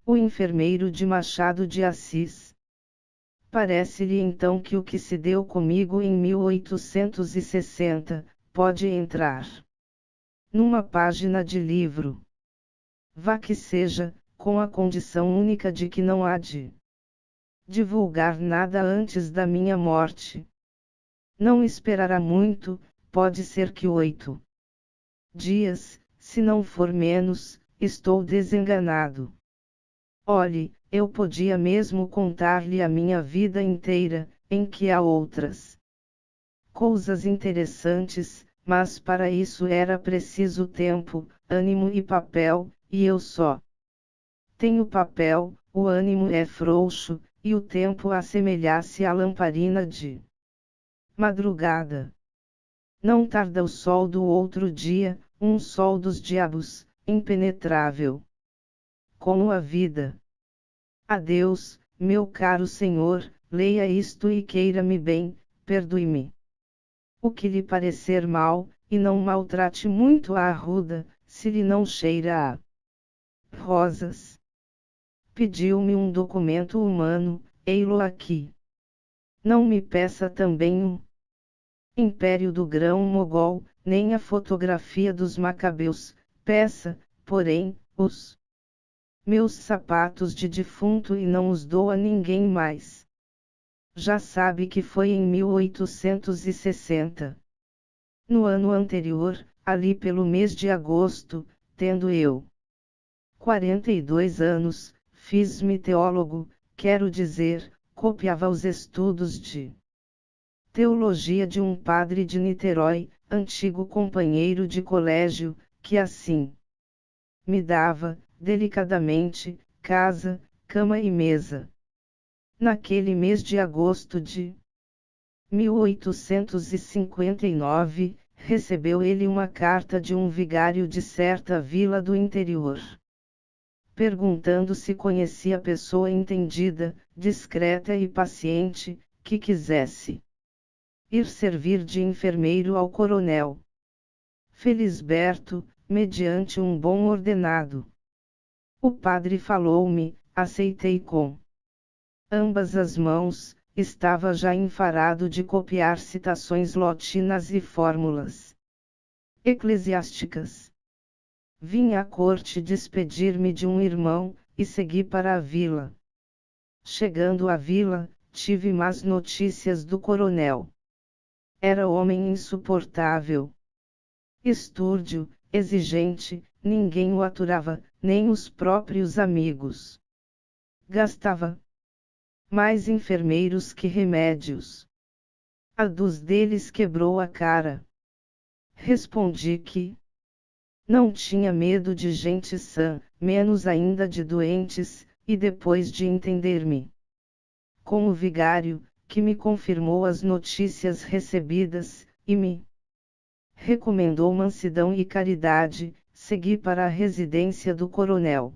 O enfermeiro de Machado de Assis. Parece-lhe então que o que se deu comigo em 1860, pode entrar numa página de livro. Vá que seja, com a condição única de que não há de divulgar nada antes da minha morte. Não esperará muito, pode ser que 8 dias, se não for menos, estou desenganado. Olhe, eu podia mesmo contar-lhe a minha vida inteira, em que há outras coisas interessantes, mas para isso era preciso tempo, ânimo e papel, e eu só tenho papel, o ânimo é frouxo, e o tempo assemelha-se à lamparina de madrugada. Não tarda o sol do outro dia, um sol dos diabos, impenetrável como a vida. Adeus, meu caro senhor, leia isto e queira-me bem, perdoe-me o que lhe parecer mal, e não maltrate muito a arruda, se lhe não cheira a rosas. Pediu-me um documento humano, ei-lo aqui. Não me peça também um Império do Grão Mogol, nem a fotografia dos Macabeus, peça, porém, os meus sapatos de defunto e não os dou a ninguém mais. Já sabe que foi em 1860. No ano anterior, ali pelo mês de agosto, tendo eu 42 anos, fiz-me teólogo, quero dizer, copiava os estudos de teologia de um padre de Niterói, antigo companheiro de colégio, que assim me dava, delicadamente, casa, cama e mesa. Naquele mês de agosto de 1859, recebeu ele uma carta de um vigário de certa vila do interior, perguntando se conhecia pessoa entendida, discreta e paciente, que quisesse ir servir de enfermeiro ao coronel Felisberto, mediante um bom ordenado. O padre falou-me, aceitei com ambas as mãos, estava já enfarado de copiar citações latinas e fórmulas eclesiásticas. Vim à corte despedir-me de um irmão, e segui para a vila. Chegando à vila, tive más notícias do coronel. Era homem insuportável, estúrdio, exigente, ninguém o aturava, nem os próprios amigos. Gastava mais enfermeiros que remédios. A dos deles quebrou a cara. Respondi que não tinha medo de gente sã, menos ainda de doentes, e depois de entender-me com o vigário, que me confirmou as notícias recebidas, e me recomendou mansidão e caridade, segui para a residência do coronel.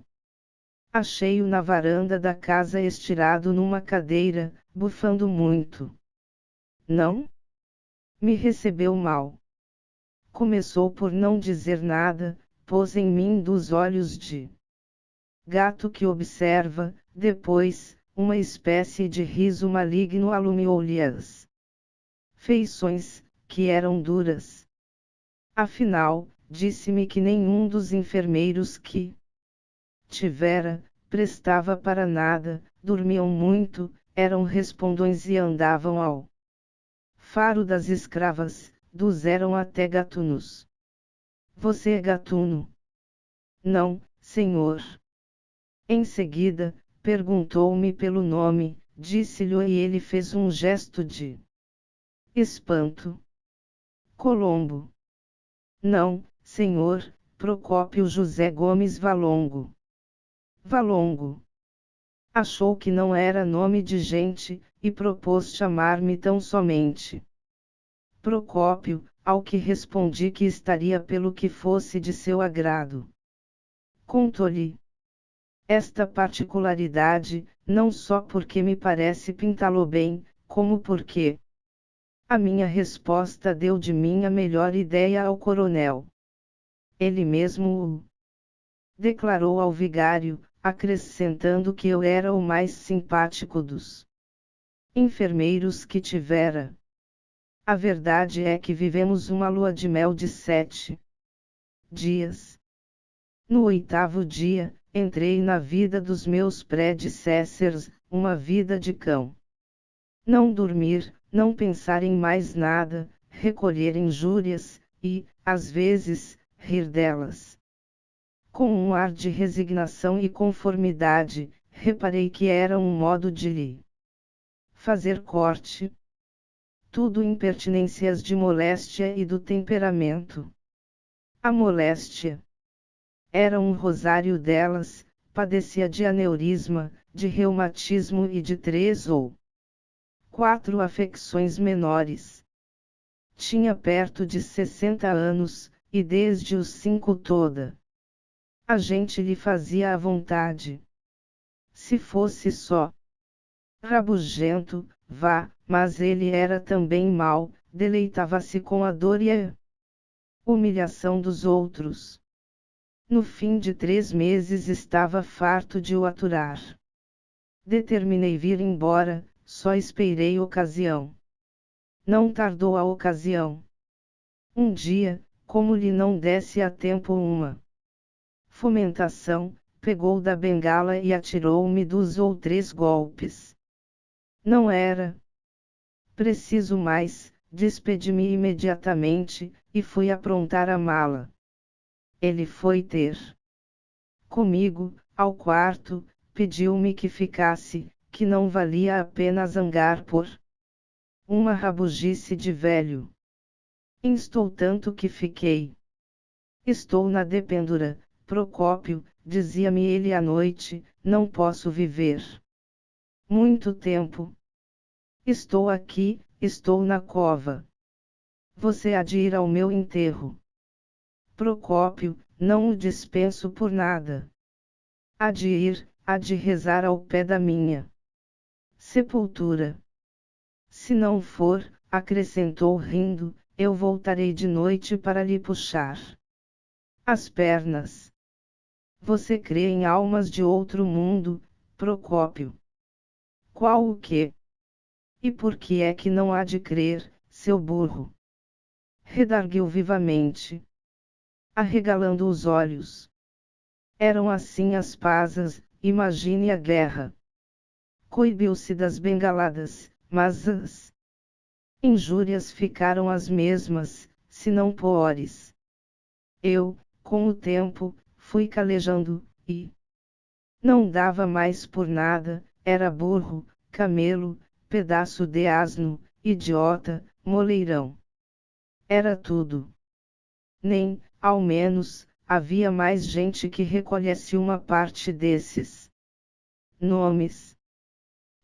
Achei-o na varanda da casa estirado numa cadeira, bufando muito. Não me recebeu mal. Começou por não dizer nada, pôs em mim dos olhos de gato que observa, depois, uma espécie de riso maligno alumiou-lhe as feições, que eram duras. Afinal, disse-me que nenhum dos enfermeiros que tivera, prestava para nada, dormiam muito, eram respondões e andavam ao faro das escravas, dos eram até gatunos. Você é gatuno? Não, senhor. Em seguida, perguntou-me pelo nome, disse-lhe e ele fez um gesto de espanto. Colombo. Não, senhor, Procópio José Gomes Valongo. Valongo. Achou que não era nome de gente, e propôs chamar-me tão somente Procópio, ao que respondi que estaria pelo que fosse de seu agrado. Contou-lhe esta particularidade, não só porque me parece pintá-lo bem, como porque a minha resposta deu de mim a melhor ideia ao coronel. Ele mesmo o declarou ao vigário, acrescentando que eu era o mais simpático dos enfermeiros que tivera. A verdade é que vivemos uma lua de mel de 7 dias. No 8º dia, entrei na vida dos meus predecessors, uma vida de cão. Não dormir, não pensar em mais nada, recolher injúrias, e, às vezes, rir delas. Com um ar de resignação e conformidade, reparei que era um modo de lhe fazer corte. Tudo impertinências de moléstia e do temperamento. A moléstia era um rosário delas, padecia de aneurisma, de reumatismo e de 3 ou 4 afecções menores. Tinha perto de 60 anos, e desde os 5 toda a gente lhe fazia à vontade. Se fosse só rabugento, vá, mas ele era também mau, deleitava-se com a dor e a humilhação dos outros. No fim de 3 meses estava farto de o aturar. Determinei vir embora, só esperei ocasião. Não tardou a ocasião. Um dia, como lhe não desse a tempo uma fomentação, pegou da bengala e atirou-me 2 ou 3 golpes. Não era preciso mais, despedi-me imediatamente, e fui aprontar a mala. Ele foi ter comigo, ao quarto, pediu-me que ficasse, que não valia a pena zangar por uma rabugice de velho. Instou tanto que fiquei. Estou na dependura, Procópio, dizia-me ele à noite, não posso viver muito tempo. Estou aqui, estou na cova. Você há de ir ao meu enterro. Procópio, não o dispenso por nada. Há de ir, há de rezar ao pé da minha sepultura. Se não for, acrescentou rindo, eu voltarei de noite para lhe puxar as pernas. Você crê em almas de outro mundo, Procópio? Qual o quê? E por que é que não há de crer, seu burro? Redarguiu vivamente, arregalando os olhos. Eram assim as pazas, imagine a guerra. Coibiu-se das bengaladas, mas as injúrias ficaram as mesmas, se não piores. Eu, com o tempo, fui calejando, e não dava mais por nada, era burro, camelo, pedaço de asno, idiota, moleirão. Era tudo. Nem, ao menos, havia mais gente que recolhesse uma parte desses nomes.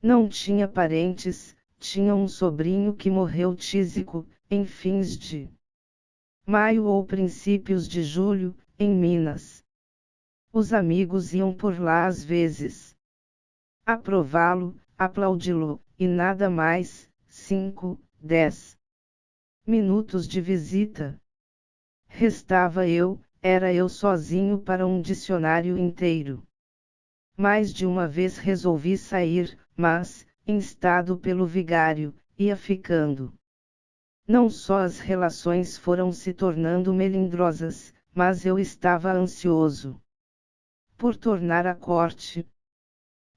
Não tinha parentes, tinha um sobrinho que morreu tísico, em fins de maio ou princípios de julho, em Minas. Os amigos iam por lá às vezes aprová-lo, aplaudi-lo, e nada mais, 5, 10 minutos de visita. Restava eu, era eu sozinho para um dicionário inteiro. Mais de uma vez resolvi sair, mas, instado pelo vigário, ia ficando. Não só as relações foram se tornando melindrosas, mas eu estava ansioso por tornar à corte.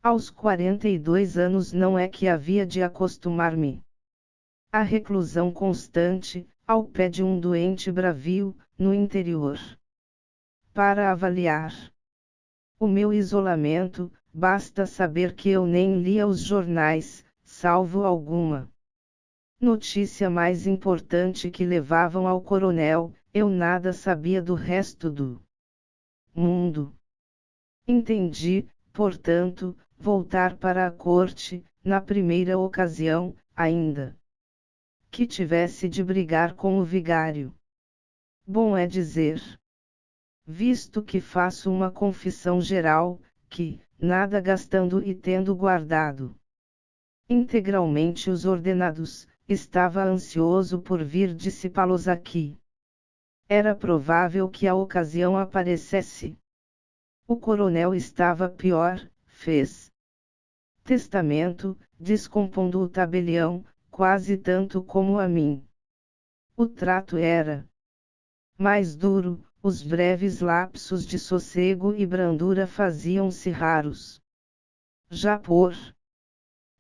Aos 42 anos não é que havia de acostumar-me à reclusão constante, ao pé de um doente bravio, no interior. Para avaliar o meu isolamento, basta saber que eu nem lia os jornais, salvo alguma notícia mais importante que levavam ao coronel, eu nada sabia do resto do mundo. Entendi, portanto, voltar para a corte, na primeira ocasião, ainda que tivesse de brigar com o vigário. Bom é dizer, visto que faço uma confissão geral, que, nada gastando e tendo guardado integralmente os ordenados, estava ansioso por vir dissipá-los aqui. Era provável que a ocasião aparecesse. O coronel estava pior, fez testamento, descompondo o tabelião, quase tanto como a mim. O trato era mais duro, os breves lapsos de sossego e brandura faziam-se raros. Já por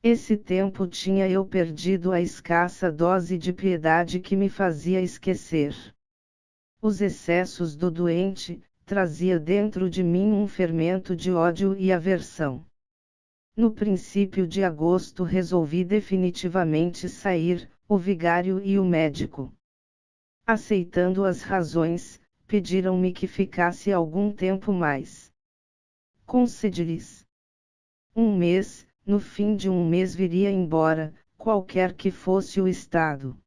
esse tempo tinha eu perdido a escassa dose de piedade que me fazia esquecer os excessos do doente, trazia dentro de mim um fermento de ódio e aversão. No princípio de agosto resolvi definitivamente sair, o vigário e o médico, aceitando as razões, pediram-me que ficasse algum tempo mais. Concedi-lhes 1 mês, no fim de 1 mês viria embora, qualquer que fosse o estado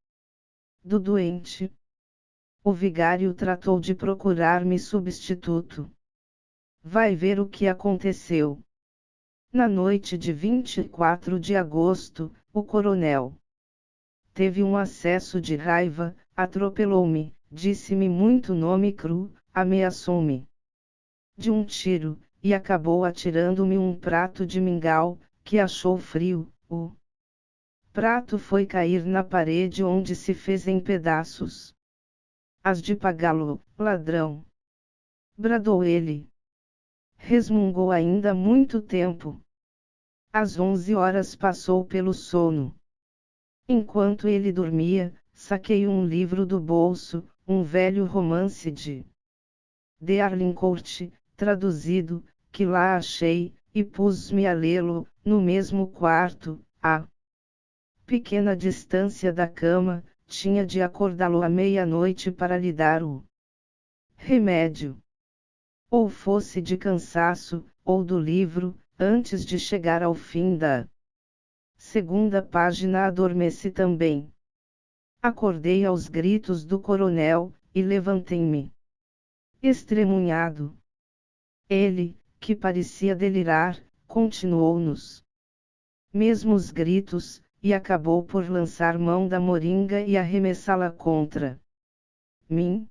do doente. O vigário tratou de procurar-me substituto. Vai ver o que aconteceu. Na noite de 24 de agosto, o coronel teve um acesso de raiva, atropelou-me, disse-me muito nome cru, ameaçou-me de um tiro, e acabou atirando-me um prato de mingau, que achou frio. O prato foi cair na parede onde se fez em pedaços. Hás de pagá-lo, ladrão! Bradou ele. Resmungou ainda muito tempo. Às 11 horas passou pelo sono. Enquanto ele dormia, saquei um livro do bolso, um velho romance de Arlincourt, traduzido, que lá achei, e pus-me a lê-lo, no mesmo quarto, a pequena distância da cama. Tinha de acordá-lo à meia-noite para lhe dar o remédio. Ou fosse de cansaço, ou do livro, antes de chegar ao fim da segunda página adormeci também. Acordei aos gritos do coronel, e levantei-me estremunhado. Ele, que parecia delirar, continuou nos mesmos gritos, e acabou por lançar mão da moringa e arremessá-la contra mim.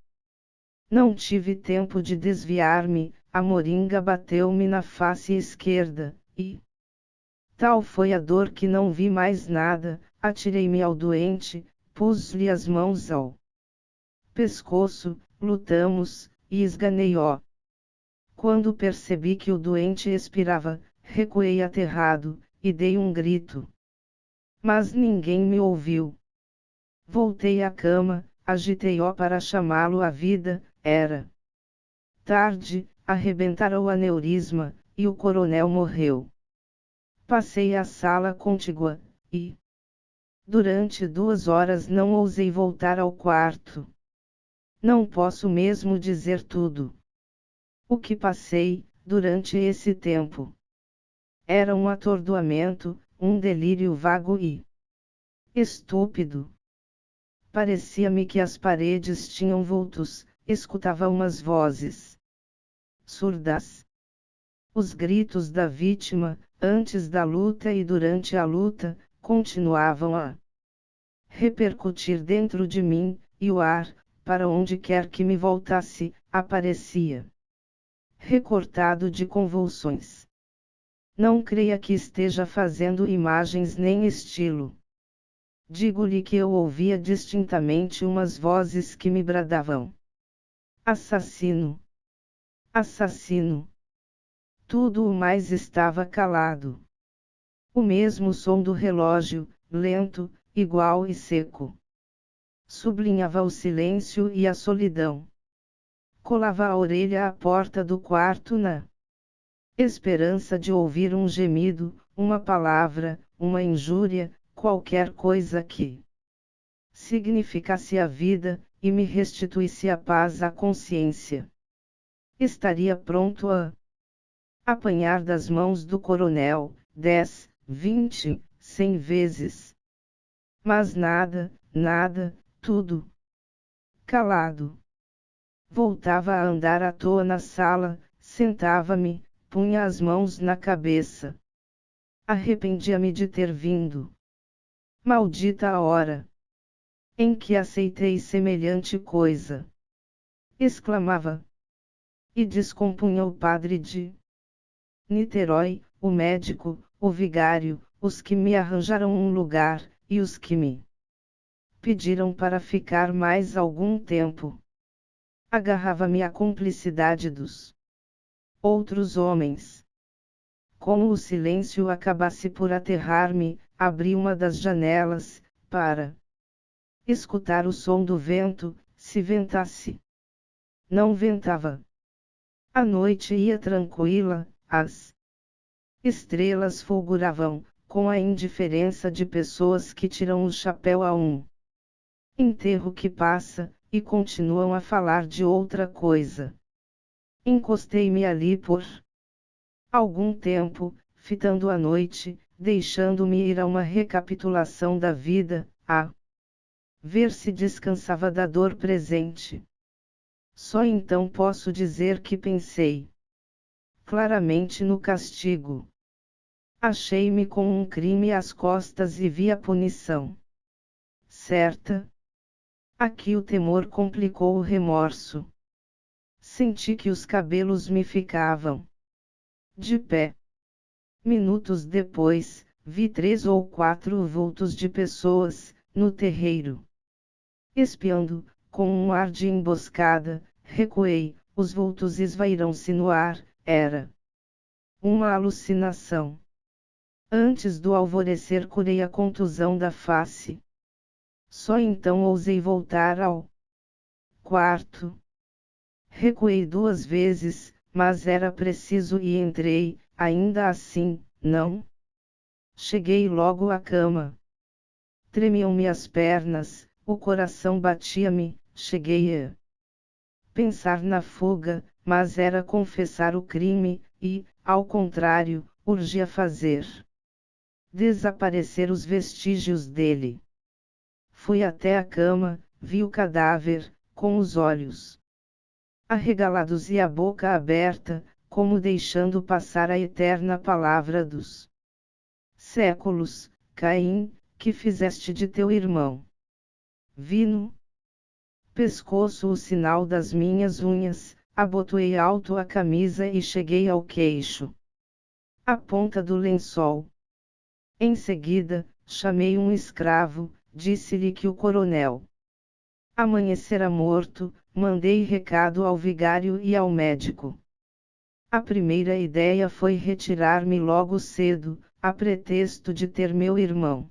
Não tive tempo de desviar-me, a moringa bateu-me na face esquerda, e tal foi a dor que não vi mais nada. Atirei-me ao doente, pus-lhe as mãos ao pescoço, lutamos, e esganei-o. Quando percebi que o doente expirava, recuei aterrado, e dei um grito. Mas ninguém me ouviu. Voltei à cama, agitei-o para chamá-lo à vida. Era tarde, arrebentara o aneurisma, e o coronel morreu. Passei a sala contígua, e durante 2 horas não ousei voltar ao quarto. Não posso mesmo dizer tudo o que passei, durante esse tempo. Era um atordoamento, um delírio vago e estúpido. Parecia-me que as paredes tinham vultos, escutava umas vozes surdas. Os gritos da vítima, antes da luta e durante a luta, continuavam a repercutir dentro de mim, e o ar, para onde quer que me voltasse, aparecia recortado de convulsões. Não creia que esteja fazendo imagens nem estilo. Digo-lhe que eu ouvia distintamente umas vozes que me bradavam: assassino! Assassino! Tudo o mais estava calado. O mesmo som do relógio, lento, igual e seco, sublinhava o silêncio e a solidão. Colava a orelha à porta do quarto na esperança de ouvir um gemido, uma palavra, uma injúria, qualquer coisa que significasse a vida, e me restituísse a paz à consciência. Estaria pronto a apanhar das mãos do coronel, 10, 20, 100 vezes. Mas nada, nada, tudo calado. Voltava a andar à toa na sala, sentava-me, punha as mãos na cabeça. Arrependia-me de ter vindo. Maldita a hora em que aceitei semelhante coisa! Exclamava. E descompunha o padre de Niterói, o médico, o vigário, os que me arranjaram um lugar, e os que me pediram para ficar mais algum tempo. Agarrava-me à cumplicidade dos outros homens. Como o silêncio acabasse por aterrar-me, abri uma das janelas, para escutar o som do vento, se ventasse. Não ventava. A noite ia tranquila, as estrelas fulguravam, com a indiferença de pessoas que tiram o chapéu a um enterro que passa, e continuam a falar de outra coisa. Encostei-me ali por algum tempo, fitando a noite, deixando-me ir a uma recapitulação da vida, a ver se descansava da dor presente. Só então posso dizer que pensei claramente no castigo. Achei-me com um crime às costas e vi a punição certa. Aqui o temor complicou o remorso. Senti que os cabelos me ficavam de pé. Minutos depois, vi 3 ou 4 vultos de pessoas, no terreiro. Espiando, com um ar de emboscada, recuei, os vultos esvaíram-se no ar, era uma alucinação. Antes do alvorecer curei a contusão da face. Só então ousei voltar ao quarto. Recuei 2 vezes, mas era preciso e entrei, ainda assim, não. Cheguei logo à cama. Tremiam-me as pernas, o coração batia-me, cheguei a pensar na fuga, mas era confessar o crime, e, ao contrário, urgia fazer desaparecer os vestígios dele. Fui até a cama, vi o cadáver, com os olhos arregalados e a boca aberta, como deixando passar a eterna palavra dos séculos: Caim, que fizeste de teu irmão? Vi no pescoço o sinal das minhas unhas, abotoei alto a camisa e cheguei ao queixo, a ponta do lençol. Em seguida, chamei um escravo, disse-lhe que o coronel amanhecera morto, mandei recado ao vigário e ao médico. A primeira ideia foi retirar-me logo cedo, a pretexto de ter meu irmão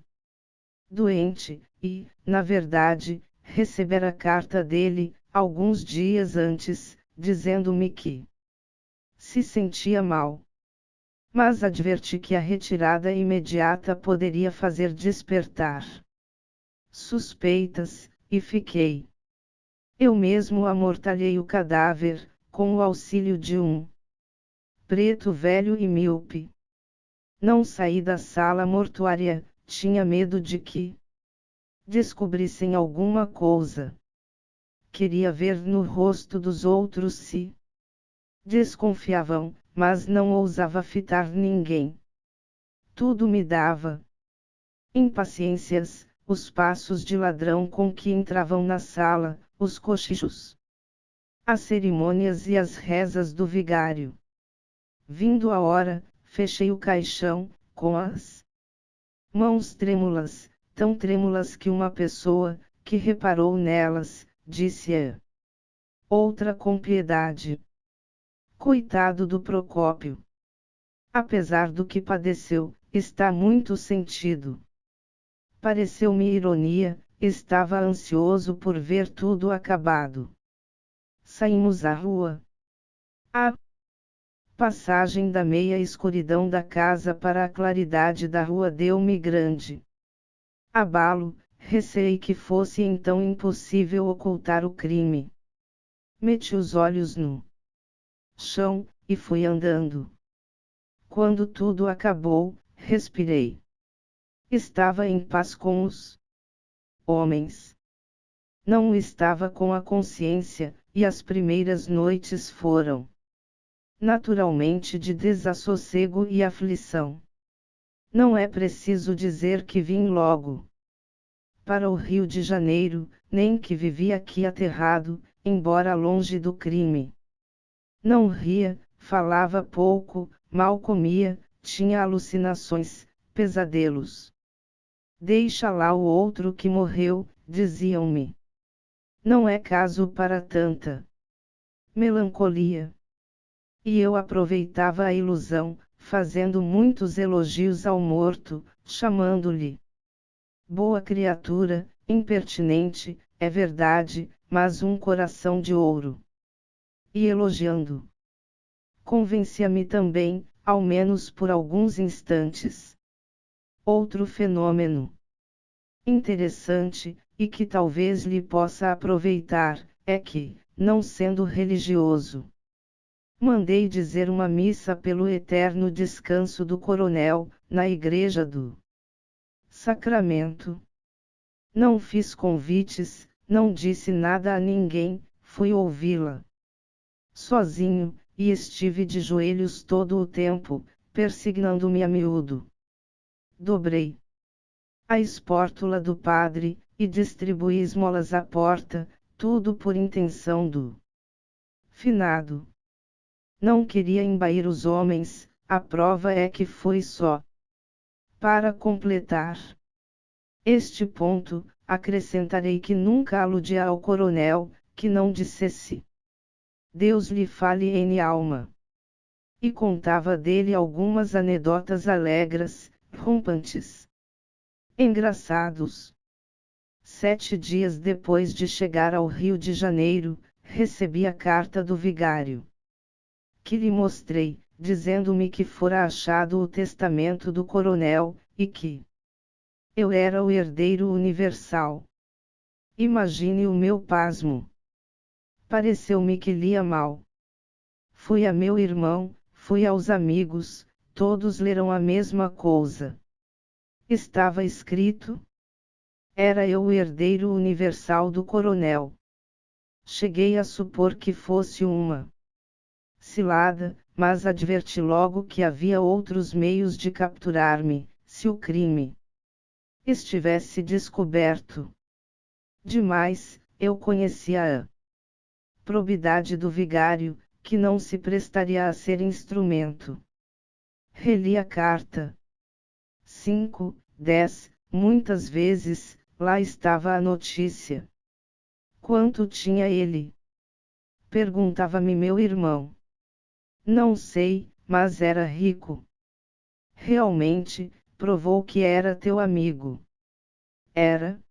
doente, e, na verdade, recebera carta dele, alguns dias antes, dizendo-me que se sentia mal. Mas adverti que a retirada imediata poderia fazer despertar suspeitas, e fiquei. Eu mesmo amortalhei o cadáver, com o auxílio de um preto velho e míope. Não saí da sala mortuária, tinha medo de que descobrissem alguma coisa. Queria ver no rosto dos outros se desconfiavam, mas não ousava fitar ninguém. Tudo me dava impaciências, os passos de ladrão com que entravam na sala, os cochichos, as cerimônias e as rezas do vigário. Vindo a hora, fechei o caixão, com as mãos trêmulas, tão trêmulas que uma pessoa, que reparou nelas, disse a outra com piedade: Coitado do Procópio. Apesar do que padeceu, está muito sentido. Pareceu-me ironia, estava ansioso por ver tudo acabado. Saímos à rua. A passagem da meia escuridão da casa para a claridade da rua deu-me grande abalo, receei que fosse então impossível ocultar o crime. Meti os olhos no chão, e fui andando. Quando tudo acabou, respirei. Estava em paz com os homens. Não estava com a consciência, e as primeiras noites foram naturalmente de desassossego e aflição. Não é preciso dizer que vim logo para o Rio de Janeiro, nem que vivi aqui aterrado, embora longe do crime. Não ria, falava pouco, mal comia, tinha alucinações, pesadelos. Deixa lá o outro que morreu, diziam-me. Não é caso para tanta melancolia. E eu aproveitava a ilusão, fazendo muitos elogios ao morto, chamando-lhe boa criatura, impertinente, é verdade, mas um coração de ouro. E elogiando, convencia-me também, ao menos por alguns instantes. Outro fenômeno interessante, e que talvez lhe possa aproveitar, é que, não sendo religioso, mandei dizer uma missa pelo eterno descanso do coronel, na igreja do Sacramento. Não fiz convites, não disse nada a ninguém, fui ouvi-la sozinho, e estive de joelhos todo o tempo, persignando-me a miúdo. Dobrei a espórtula do padre, e distribuí esmolas à porta, tudo por intenção do finado. Não queria embair os homens, a prova é que foi só para completar este ponto, acrescentarei que nunca aludia ao coronel, que não dissesse Deus lhe fale em alma. E contava dele algumas anedotas alegres, rompantes, engraçados. 7 dias depois de chegar ao Rio de Janeiro, recebi a carta do vigário, que lhe mostrei, dizendo-me que fora achado o testamento do coronel, e que eu era o herdeiro universal. Imagine o meu pasmo. Pareceu-me que lia mal. Fui a meu irmão, fui aos amigos, todos leram a mesma coisa. Estava escrito: era eu o herdeiro universal do coronel. Cheguei a supor que fosse uma cilada, mas adverti logo que havia outros meios de capturar-me, se o crime estivesse descoberto. Demais, eu conhecia a probidade do vigário, que não se prestaria a ser instrumento. Reli a carta. 5, 10, muitas vezes, lá estava a notícia. Quanto tinha ele? Perguntava-me meu irmão. Não sei, mas era rico. Realmente, provou que era teu amigo. Era.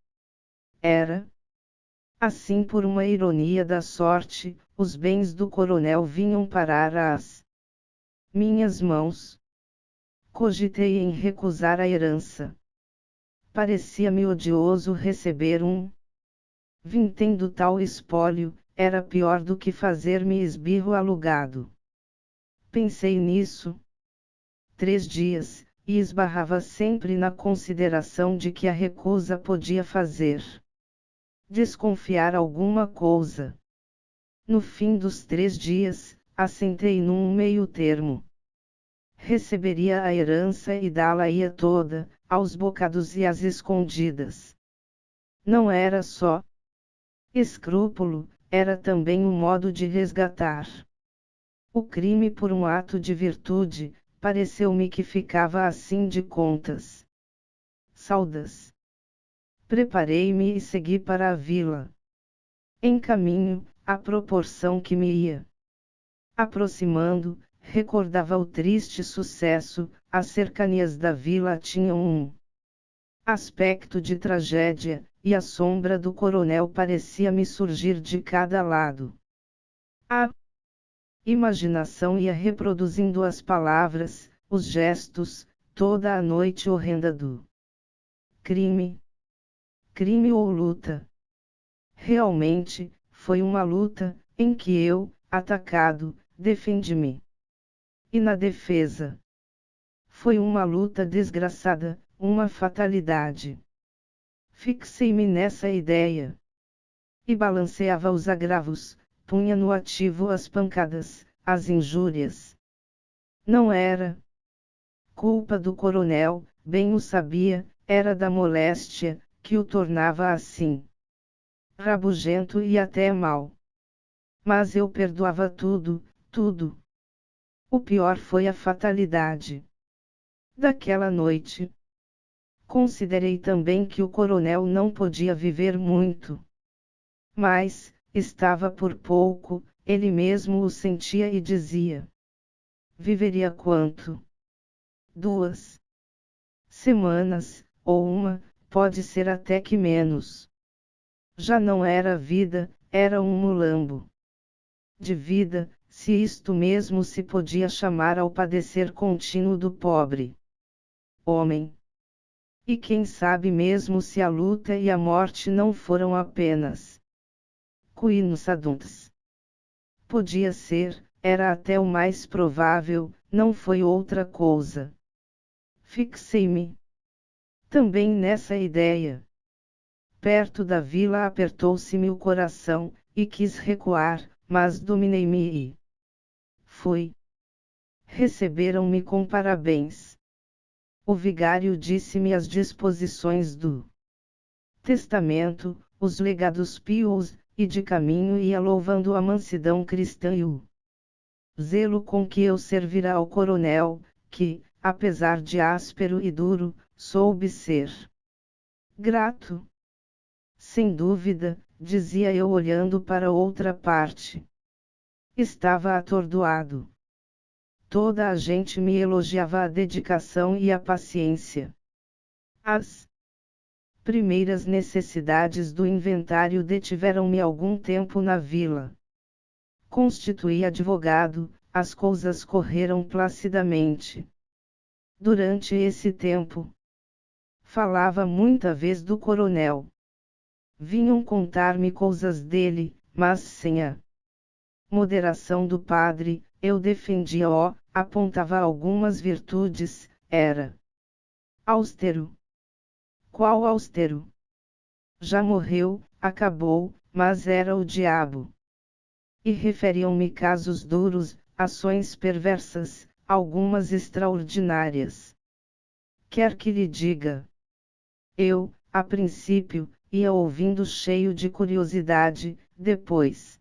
Assim, por uma ironia da sorte, os bens do coronel vinham parar às minhas mãos. Cogitei em recusar a herança. Parecia-me odioso receber um vintém do tal espólio, era pior do que fazer-me esbirro alugado. Pensei nisso 3 dias, e esbarrava sempre na consideração de que a recusa podia fazer desconfiar alguma coisa. No fim dos 3 dias, assentei num meio termo. Receberia a herança e dá-la-ia toda, aos bocados e às escondidas. Não era só escrúpulo, era também um modo de resgatar o crime por um ato de virtude. Pareceu-me que ficava assim de contas saldas. Preparei-me e segui para a vila. Em caminho, à proporção que me ia aproximando, recordava o triste sucesso. As cercanias da vila tinham um aspecto de tragédia, e a sombra do coronel parecia-me surgir de cada lado. A imaginação ia reproduzindo as palavras, os gestos, toda a noite horrenda do crime. Crime ou luta? Realmente, foi uma luta, em que eu, atacado, defendi-me. E na defesa? Foi uma luta desgraçada, uma fatalidade. Fixei-me nessa ideia. E balanceava os agravos, punha no ativo as pancadas, as injúrias. Não era culpa do coronel, bem o sabia, era da moléstia, que o tornava assim rabugento e até mau. Mas eu perdoava tudo tudo. O pior foi a fatalidade daquela noite. Considerei também que o coronel não podia viver muito. Mas, estava por pouco, ele mesmo o sentia e dizia. Viveria quanto? 2 semanas, ou uma, pode ser até que menos. Já não era vida, era um mulambo de vida, se isto mesmo se podia chamar ao padecer contínuo do pobre homem. E quem sabe mesmo se a luta e a morte não foram apenas coincidências. Podia ser, era até o mais provável, não foi outra coisa. Fixei-me também nessa ideia. Perto da vila apertou-se-me o coração, e quis recuar, mas dominei-me e fui. Receberam-me com parabéns. O vigário disse-me as disposições do testamento, os legados pios, e de caminho ia louvando a mansidão cristã e o zelo com que eu servira ao coronel, que, apesar de áspero e duro, soube ser grato. Sem dúvida, dizia eu olhando para outra parte. Estava atordoado. Toda a gente me elogiava a dedicação e a paciência. As primeiras necessidades do inventário detiveram-me algum tempo na vila. Constituí advogado, as coisas correram placidamente. Durante esse tempo, falava muita vez do coronel. Vinham contar-me coisas dele, mas sem a moderação do padre, eu defendia-o, apontava algumas virtudes, era austero. Qual austero? Já morreu, acabou, mas era o diabo. E referiam-me casos duros, ações perversas, algumas extraordinárias. Quer que lhe diga? Eu, a princípio, ia ouvindo cheio de curiosidade, depois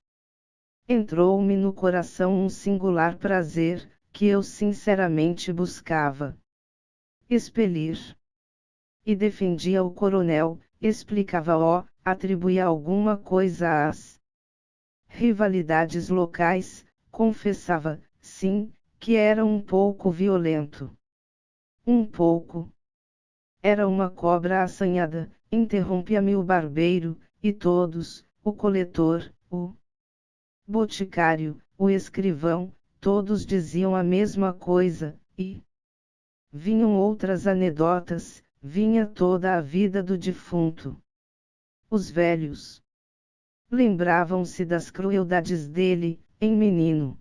entrou-me no coração um singular prazer, que eu sinceramente buscava expelir. E defendia o coronel, explicava-o, atribuía alguma coisa às rivalidades locais, confessava, sim, que era um pouco violento. Um pouco. Era uma cobra assanhada, interrompia-me o barbeiro, e todos, o coletor, o boticário, o escrivão, todos diziam a mesma coisa, e vinham outras anedotas, vinha toda a vida do defunto. Os velhos lembravam-se das crueldades dele, em menino.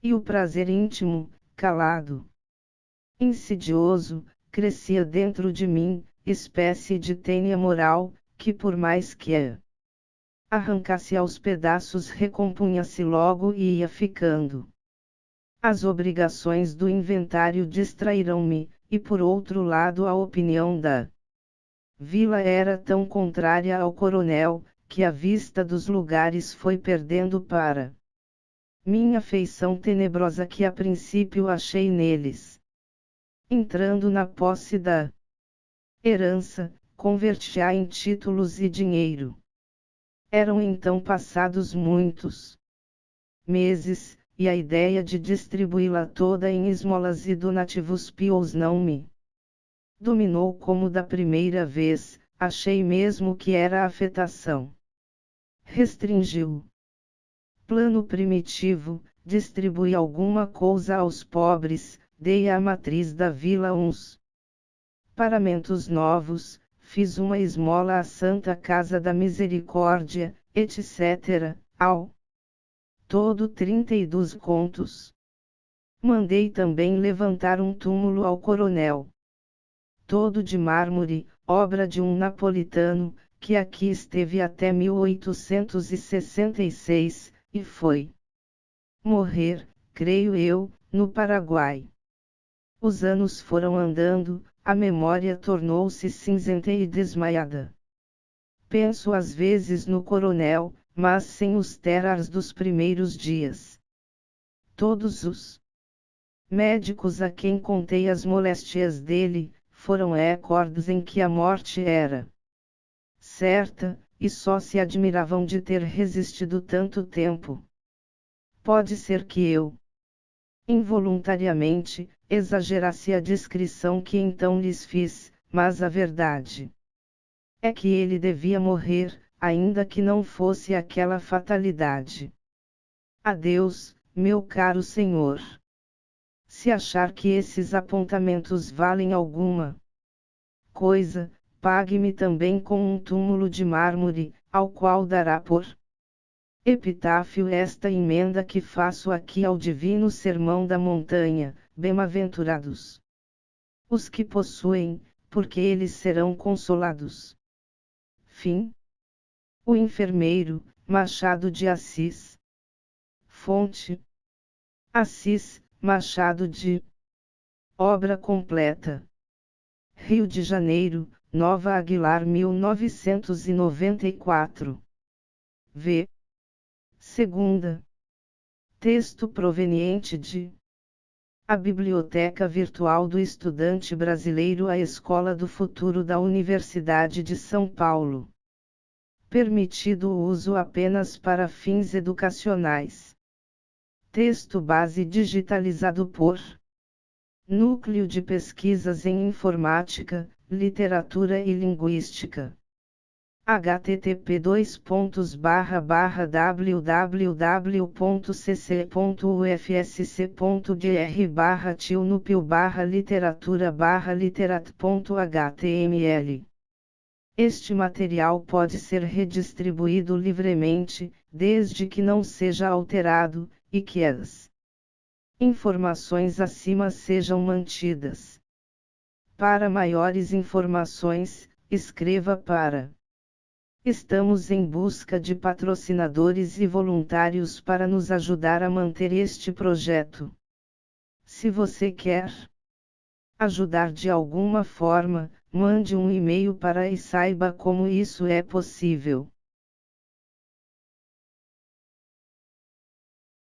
E o prazer íntimo, calado, insidioso, crescia dentro de mim, espécie de tênia moral, que por mais que a arrancasse aos pedaços recompunha-se logo e ia ficando. As obrigações do inventário distraíram-me, e por outro lado a opinião da vila era tão contrária ao coronel, que a vista dos lugares foi perdendo para minha feição tenebrosa que a princípio achei neles. Entrando na posse da herança, converti-a em títulos e dinheiro. Eram então passados muitos meses, e a ideia de distribuí-la toda em esmolas e donativos pios não me dominou como da primeira vez, achei mesmo que era afetação. Restringiu. Plano primitivo, distribuí alguma coisa aos pobres, dei à matriz da vila uns paramentos novos, fiz uma esmola à Santa Casa da Misericórdia, etc., ao todo 32 contos. Mandei também levantar um túmulo ao coronel. Todo de mármore, obra de um napolitano, que aqui esteve até 1866, e foi morrer, creio eu, no Paraguai. Os anos foram andando, a memória tornou-se cinzenta e desmaiada. Penso às vezes no coronel, mas sem os terrores dos primeiros dias. Todos os médicos a quem contei as moléstias dele, foram recordes em que a morte era certa, e só se admiravam de ter resistido tanto tempo. Pode ser que eu, involuntariamente, exagerasse a descrição que então lhes fiz, mas a verdade é que ele devia morrer, ainda que não fosse aquela fatalidade. Adeus, meu caro senhor. Se achar que esses apontamentos valem alguma coisa, pague-me também com um túmulo de mármore, ao qual dará por epitáfio esta emenda que faço aqui ao divino sermão da montanha: bem-aventurados os que possuem, porque eles serão consolados. Fim. O enfermeiro, Machado de Assis. Fonte: Assis, Machado de. Obra completa. Rio de Janeiro, Nova Aguilar 1994. V. Segunda. Texto proveniente de A Biblioteca Virtual do Estudante Brasileiro, a Escola do Futuro da Universidade de São Paulo. Permitido o uso apenas para fins educacionais. Texto base digitalizado por Núcleo de Pesquisas em Informática, Literatura e Linguística. http://www.cc.ufsc.gr/tio-literatura-literat.html. Este material pode ser redistribuído livremente, desde que não seja alterado, e que as informações acima sejam mantidas. Para maiores informações, escreva para. Estamos em busca de patrocinadores e voluntários para nos ajudar a manter este projeto. Se você quer ajudar de alguma forma, mande um e-mail para e saiba como isso é possível.